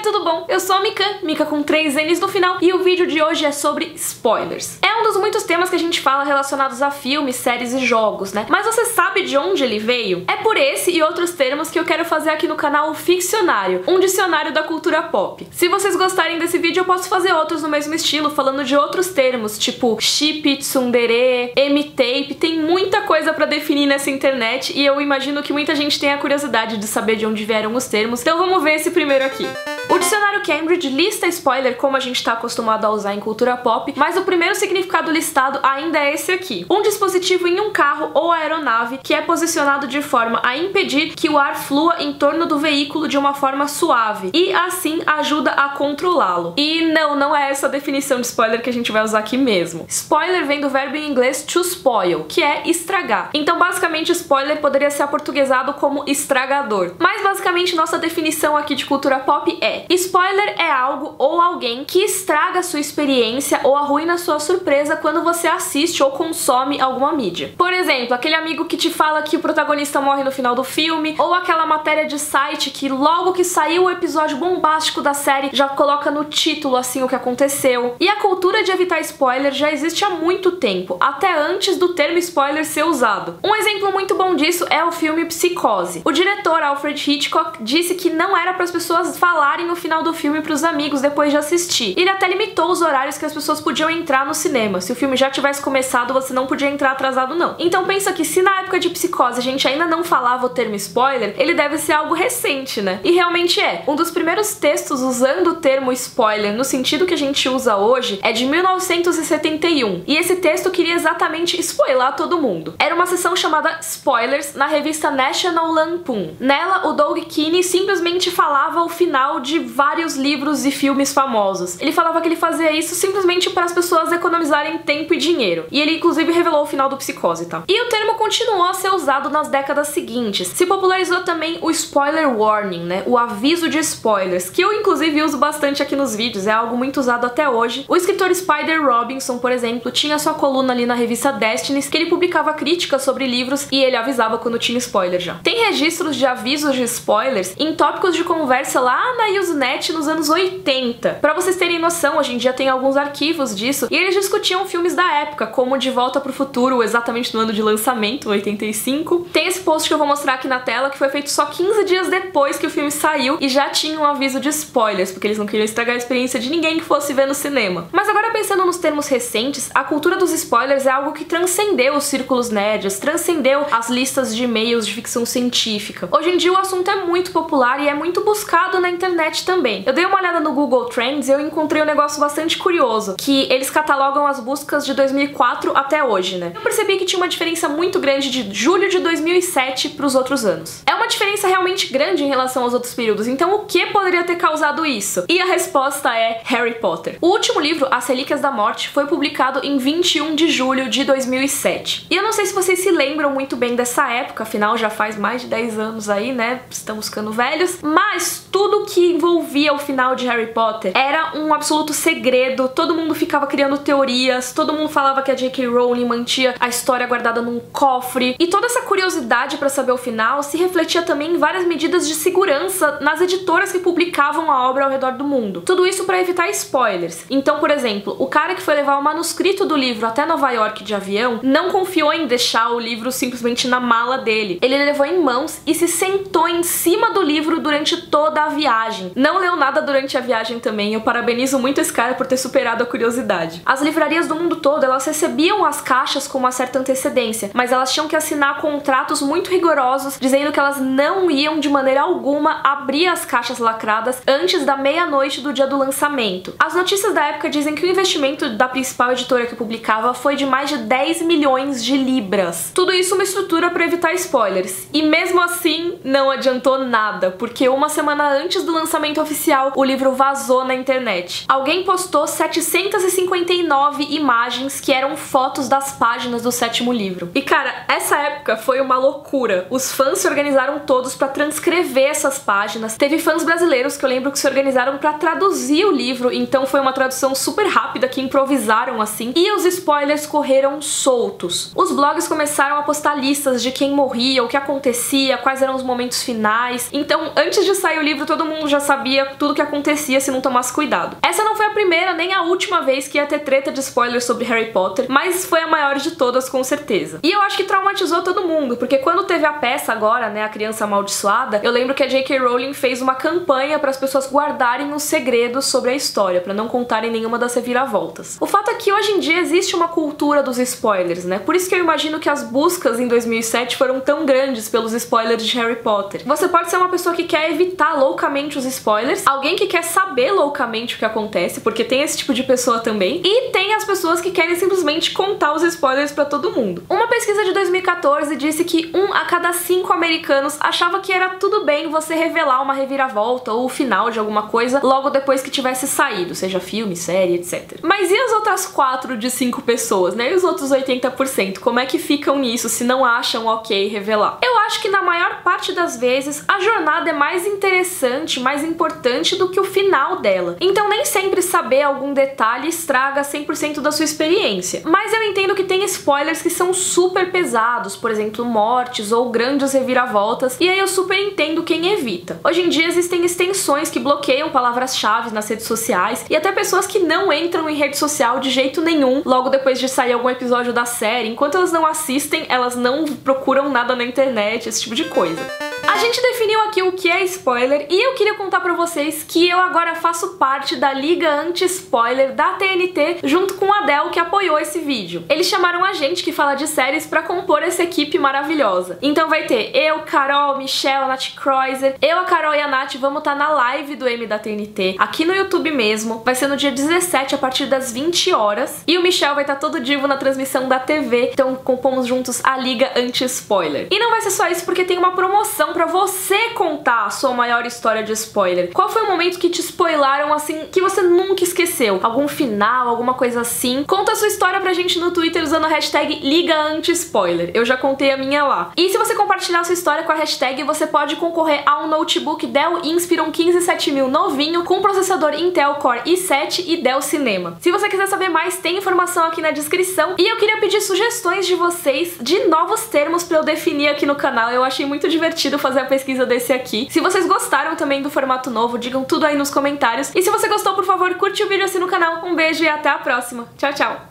tudo bom? Eu sou a Mika com 3 N's no final, e o vídeo de hoje é sobre spoilers. É um dos muitos temas que a gente fala relacionados a filmes, séries e jogos, né? Mas você sabe de onde ele veio? É por esse e outros termos que eu quero fazer aqui no canal o Ficcionário, um dicionário da cultura pop. Se vocês gostarem desse vídeo, eu posso fazer outros no mesmo estilo, falando de outros termos, tipo chip, tsundere, M-tape, tem muita coisa pra definir nessa internet e eu imagino que muita gente tenha curiosidade de saber de onde vieram os termos, então vamos ver esse primeiro aqui. O dicionário Cambridge lista spoiler como a gente está acostumado a usar em cultura pop, mas o primeiro significado listado ainda é esse aqui. Um dispositivo em um carro ou aeronave que é posicionado de forma a impedir que o ar flua em torno do veículo de uma forma suave e assim ajuda a controlá-lo. E não é essa a definição de spoiler que a gente vai usar aqui mesmo. Spoiler vem do verbo em inglês to spoil, que é estragar. Então basicamente spoiler poderia ser aportuguesado como estragador. Mas basicamente nossa definição aqui de cultura pop é: spoiler é algo ou alguém que estraga sua experiência ou arruína sua surpresa quando você assiste ou consome alguma mídia. Por exemplo, aquele amigo que te fala que o protagonista morre no final do filme, ou aquela matéria de site que logo que saiu o episódio bombástico da série já coloca no título assim o que aconteceu. E a cultura de evitar spoiler já existe há muito tempo, até antes do termo spoiler ser usado. Um exemplo muito bom disso é o filme Psicose. O diretor Alfred Hitchcock disse que não era para as pessoas falarem no final do filme pros amigos depois de assistir. Ele até limitou os horários que as pessoas podiam entrar no cinema. Se o filme já tivesse começado, você não podia entrar atrasado não. Então pensa que se na época de Psicose a gente ainda não falava o termo spoiler, ele deve ser algo recente, né? E realmente é. Um dos primeiros textos usando o termo spoiler no sentido que a gente usa hoje é de 1971. E esse texto queria exatamente spoiler todo mundo. Era uma seção chamada Spoilers na revista National Lampoon. Nela, o Doug Kinney simplesmente falava o final de vários livros e filmes famosos. Ele falava que ele fazia isso simplesmente para as pessoas economizarem tempo e dinheiro. E ele inclusive revelou o final do Psicose, tá? E o termo continuou a ser usado nas décadas seguintes. Se popularizou também o spoiler warning, né? O aviso de spoilers, que eu inclusive uso bastante aqui nos vídeos, é algo muito usado até hoje. O escritor Spider Robinson, por exemplo, tinha sua coluna ali na revista Destiny, que ele publicava críticas sobre livros e ele avisava quando tinha spoiler já. Tem registros de avisos de spoilers em tópicos de conversa lá na Usenet nos anos 80. Pra vocês terem noção, hoje em dia tem alguns arquivos disso, e eles discutiam filmes da época, como De Volta pro Futuro, exatamente no ano de lançamento, 85. Tem esse post que eu vou mostrar aqui na tela, que foi feito só 15 dias depois que o filme saiu, e já tinha um aviso de spoilers, porque eles não queriam estragar a experiência de ninguém que fosse ver no cinema. Mas agora pensando nos termos recentes, a cultura dos spoilers é algo que transcendeu os círculos nerds, transcendeu as listas de e-mails de ficção científica. Hoje em dia o assunto é muito popular e é muito buscado na internet também. Eu dei uma olhada no Google Trends e eu encontrei um negócio bastante curioso, que eles catalogam as buscas de 2004 até hoje, né? Eu percebi que tinha uma diferença muito grande de julho de 2007 para os outros anos. É uma diferença realmente grande em relação aos outros períodos, então o que poderia ter causado isso? E a resposta é Harry Potter. O último livro, As Relíquias da Morte, foi publicado em 21 de julho de 2007. E eu não sei se vocês se lembram muito bem dessa época, afinal já faz mais de 10 anos aí, né? Estamos ficando velhos, mas tudo que envolvia o final de Harry Potter era um absoluto segredo, todo mundo ficava criando teorias, todo mundo falava que a J.K. Rowling mantinha a história guardada num cofre, e toda essa curiosidade pra saber o final se refletia também em várias medidas de segurança nas editoras que publicavam a obra ao redor do mundo. Tudo isso pra evitar spoilers. Então, por exemplo, o cara que foi levar o manuscrito do livro até Nova York de avião não confiou em deixar o livro simplesmente na mala dele. Ele levou em mãos e se sentou em cima do livro durante toda a viagem. Não leu nada durante a viagem também, eu parabenizo muito esse cara por ter superado a curiosidade. As livrarias do mundo todo, elas recebiam as caixas com uma certa antecedência, mas elas tinham que assinar contratos muito rigorosos, dizendo que elas não iam de maneira alguma abrir as caixas lacradas antes da meia-noite do dia do lançamento. As notícias da época dizem que o investimento da principal editora que publicava foi de mais de 10 milhões de libras. Tudo isso uma estrutura para evitar spoilers. E mesmo assim, não adiantou nada, porque uma semana antes do lançamento oficial, o livro vazou na internet. Alguém postou 759 imagens que eram fotos das páginas do 7º livro. E cara, essa época foi uma loucura. Os fãs se organizaram todos pra transcrever essas páginas. Teve fãs brasileiros que eu lembro que se organizaram pra traduzir o livro, então foi uma tradução super rápida que improvisaram assim. E os spoilers correram soltos. Os blogs começaram a postar listas de quem morria, o que acontecia, quais eram os momentos finais. Então, antes de sair o livro, todo mundo já sabia sabia tudo que acontecia se não tomasse cuidado. Essa não foi a primeira nem a última vez que ia ter treta de spoilers sobre Harry Potter, mas foi a maior de todas com certeza. E eu acho que traumatizou todo mundo, porque quando teve a peça agora, né, A Criança Amaldiçoada, eu lembro que a J.K. Rowling fez uma campanha para as pessoas guardarem os segredos sobre a história, para não contarem nenhuma das reviravoltas. O fato é que hoje em dia existe uma cultura dos spoilers, né? Por isso que eu imagino que as buscas em 2007 foram tão grandes pelos spoilers de Harry Potter. Você pode ser uma pessoa que quer evitar loucamente os spoilers, alguém que quer saber loucamente o que acontece, porque tem esse tipo de pessoa também, e tem as pessoas que querem simplesmente contar os spoilers pra todo mundo. Uma pesquisa de 2014 disse que 1 a cada 5 americanos achava que era tudo bem você revelar uma reviravolta ou o final de alguma coisa logo depois que tivesse saído, seja filme, série, etc. Mas e as outras 4 de 5 pessoas, né? E os outros 80%? Como é que ficam nisso se não acham ok revelar? Eu acho que na maior parte das vezes a jornada é mais interessante, mais importante do que o final dela. Então nem sempre saber algum detalhe estraga 100% da sua experiência. Mas eu entendo que tem spoilers que são super pesados, por exemplo, mortes ou grandes reviravoltas, e aí eu super entendo quem evita. Hoje em dia existem extensões que bloqueiam palavras-chave nas redes sociais, e até pessoas que não entram em rede social de jeito nenhum logo depois de sair algum episódio da série. Enquanto elas não assistem, elas não procuram nada na internet, esse tipo de coisa. A gente definiu aqui o que é spoiler e eu queria contar pra vocês que eu agora faço parte da Liga Anti-Spoiler da TNT junto com a Adele, que apoiou esse vídeo. Eles chamaram a gente que fala de séries pra compor essa equipe maravilhosa. Então vai ter eu, Carol, Michelle, Nath Kreuzer, eu, a Carol e a Nath vamos estar na live do M da TNT, aqui no YouTube mesmo. Vai ser no dia 17 a partir das 20 horas. E o Michel vai estar todo divo na transmissão da TV, então compomos juntos a Liga Anti-Spoiler. E não vai ser só isso, porque tem uma promoção pra você contar a sua maior história de spoiler. Qual foi o momento que te spoilaram assim, que você nunca esqueceu? Algum final, alguma coisa assim? Conta a sua história pra gente no Twitter usando a hashtag LigaAntiSpoiler. Eu já contei a minha lá. E se você compartilhar a sua história com a hashtag, você pode concorrer a um notebook Dell Inspiron 15700 novinho com processador Intel Core i7 e Dell Cinema. Se você quiser saber mais, tem informação aqui na descrição. E eu queria pedir sugestões de vocês de novos termos pra eu definir aqui no canal. Eu achei muito divertido fazer a pesquisa desse aqui. Se vocês gostaram também do formato novo, digam tudo aí nos comentários. E se você gostou, por favor, curte o vídeo, assina o canal. Um beijo e até a próxima. Tchau, tchau!